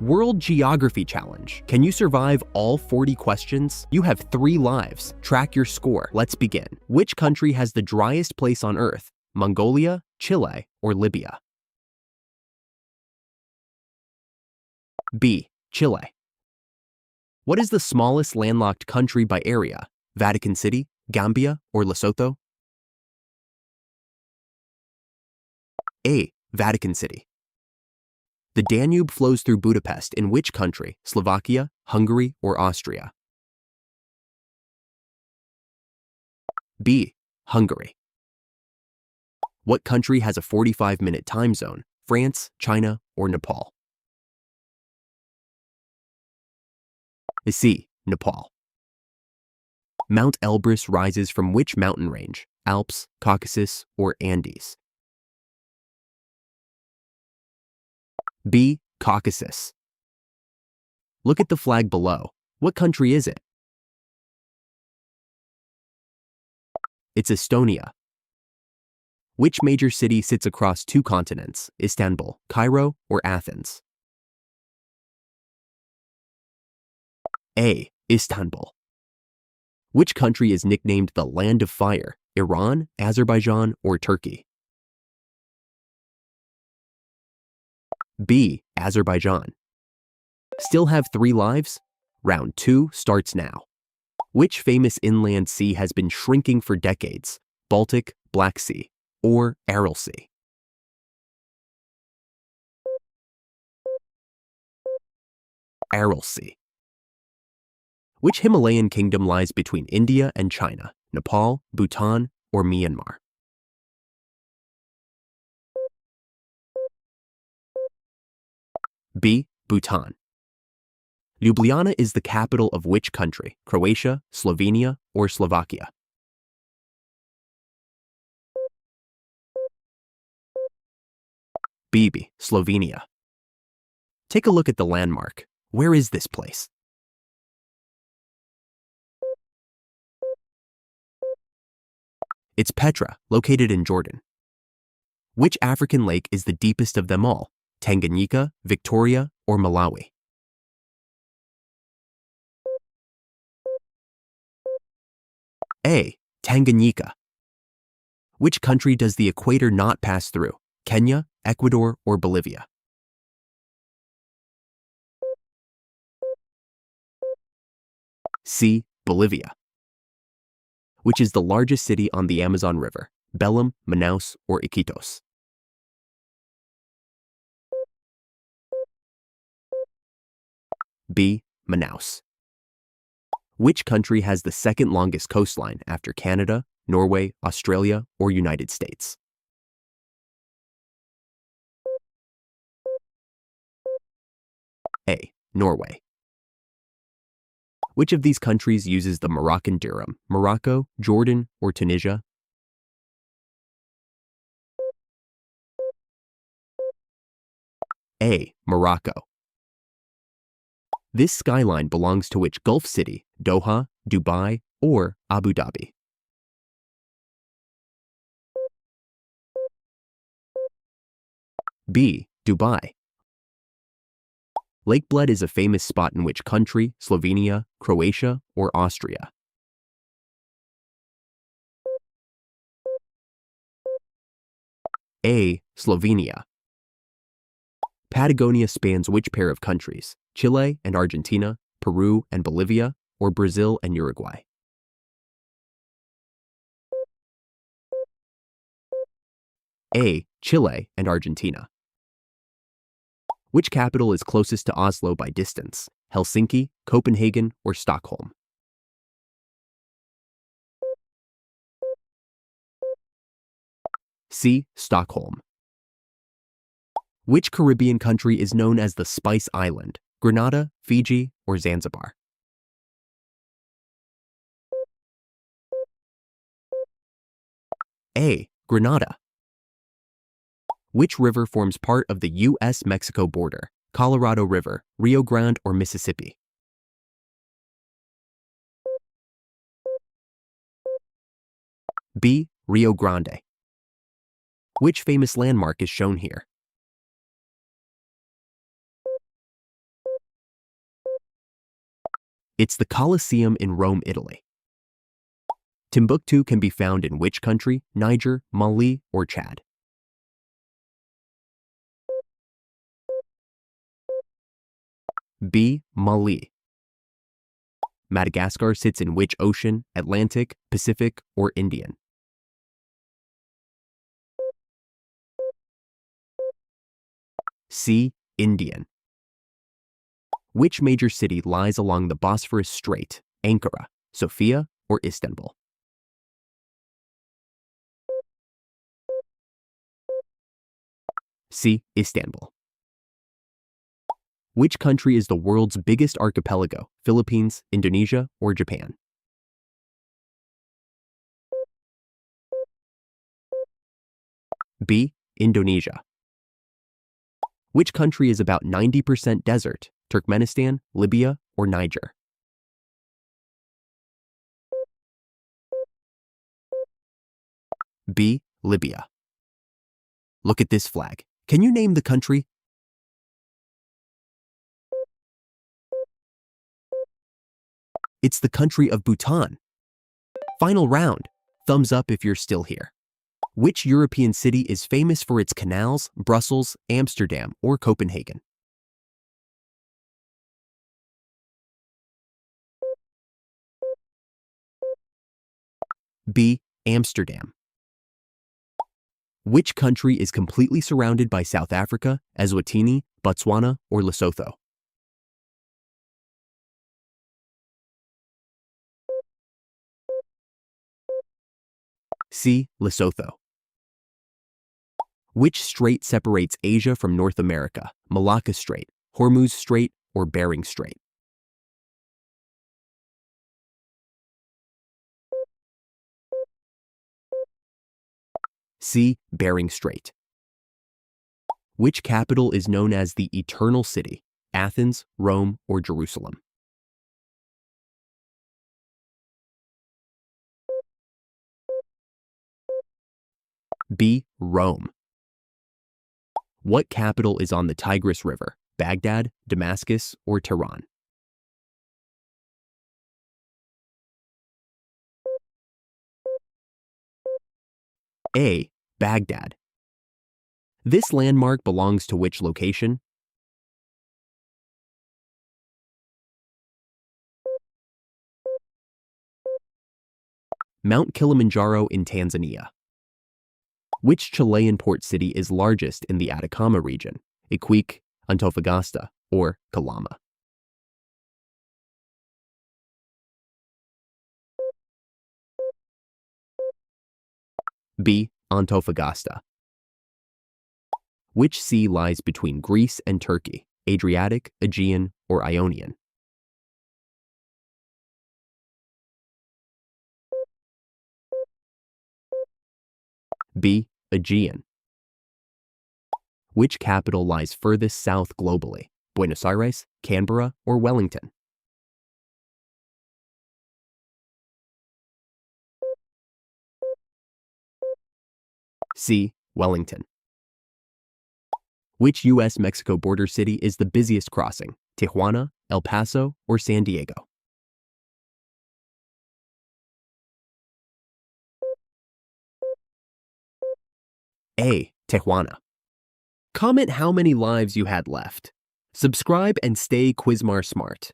World Geography Challenge. Can you survive all 40 questions? You have 3 lives. Track your score. Let's begin. Which country has the driest place on Earth? Mongolia, Chile, or Libya? B. Chile. What is the smallest landlocked country by area? Vatican City, Gambia, or Lesotho? A. Vatican City. The Danube flows through Budapest in which country? Slovakia, Hungary, or Austria? B. Hungary. What country has a 45-minute time zone? France, China, or Nepal? C. Nepal. Mount Elbrus rises from which mountain range? Alps, Caucasus, or Andes? B. Caucasus. Look at the flag below. What country is it? It's Estonia. Which major city sits across 2 continents? Istanbul, Cairo, or Athens? A. Istanbul. Which country is nicknamed the Land of Fire? Iran, Azerbaijan, or Turkey? B. Azerbaijan. Still have 3 lives? Round 2 starts now. Which famous inland sea has been shrinking for decades? Baltic, Black Sea, or Aral Sea? Aral Sea. Which Himalayan kingdom lies between India and China? Nepal, Bhutan, or Myanmar? B. Bhutan. Ljubljana is the capital of which country? Croatia, Slovenia, or Slovakia? B. Slovenia. Take a look at the landmark. Where is this place? It's Petra, located in Jordan. Which African lake is the deepest of them all? Tanganyika, Victoria, or Malawi? A. Tanganyika. Which country does the equator not pass through? Kenya, Ecuador, or Bolivia? C. Bolivia. Which is the largest city on the Amazon River? Belém, Manaus, or Iquitos? B. Manaus. Which country has the second longest coastline after Canada, Norway, Australia, or United States? A. Norway. Which of these countries uses the Moroccan dirham? Morocco, Jordan, or Tunisia? A. Morocco. This skyline belongs to which Gulf city? Doha, Dubai, or Abu Dhabi? B. Dubai. Lake Bled is a famous spot in which country? Slovenia, Croatia, or Austria? A. Slovenia. Patagonia spans which pair of countries? Chile and Argentina, Peru and Bolivia, or Brazil and Uruguay? A. Chile and Argentina. Which capital is closest to Oslo by distance? Helsinki, Copenhagen, or Stockholm? C. Stockholm. Which Caribbean country is known as the Spice Island? Grenada, Fiji, or Zanzibar? A. Grenada. Which river forms part of the U.S.-Mexico border? Colorado River, Rio Grande, or Mississippi? B. Rio Grande. Which famous landmark is shown here? It's the Colosseum in Rome, Italy. Timbuktu can be found in which country? Niger, Mali, or Chad? B. Mali. Madagascar sits in which ocean? Atlantic, Pacific, or Indian? C. Indian. Which major city lies along the Bosphorus Strait? Ankara, Sofia, or Istanbul? C. Istanbul. Which country is the world's biggest archipelago? Philippines, Indonesia, or Japan? B. Indonesia. Which country is about 90% desert? Turkmenistan, Libya, or Niger? B. Libya. Look at this flag. Can you name the country? It's the country of Bhutan. Final round. Thumbs up if you're still here. Which European city is famous for its canals? Brussels, Amsterdam, or Copenhagen? B. Amsterdam. Which country is completely surrounded by South Africa, Eswatini, Botswana, or Lesotho? C. Lesotho. Which strait separates Asia from North America? Malacca Strait, Hormuz Strait, or Bering Strait? C. Bering Strait. Which capital is known as the Eternal City? Athens, Rome, or Jerusalem? B. Rome. What capital is on the Tigris River? Baghdad, Damascus, or Tehran? A. Baghdad. This landmark belongs to which location? Mount Kilimanjaro in Tanzania. Which Chilean port city is largest in the Atacama region? Iquique, Antofagasta, or Calama? B. Antofagasta. Which sea lies between Greece and Turkey? Adriatic, Aegean, or Ionian? B. Aegean. Which capital lies furthest south globally? Buenos Aires, Canberra, or Wellington? C. Wellington. Which U.S.-Mexico border city is the busiest crossing? Tijuana, El Paso, or San Diego? A. Tijuana. Comment how many lives you had left. Subscribe and stay Quizmar smart.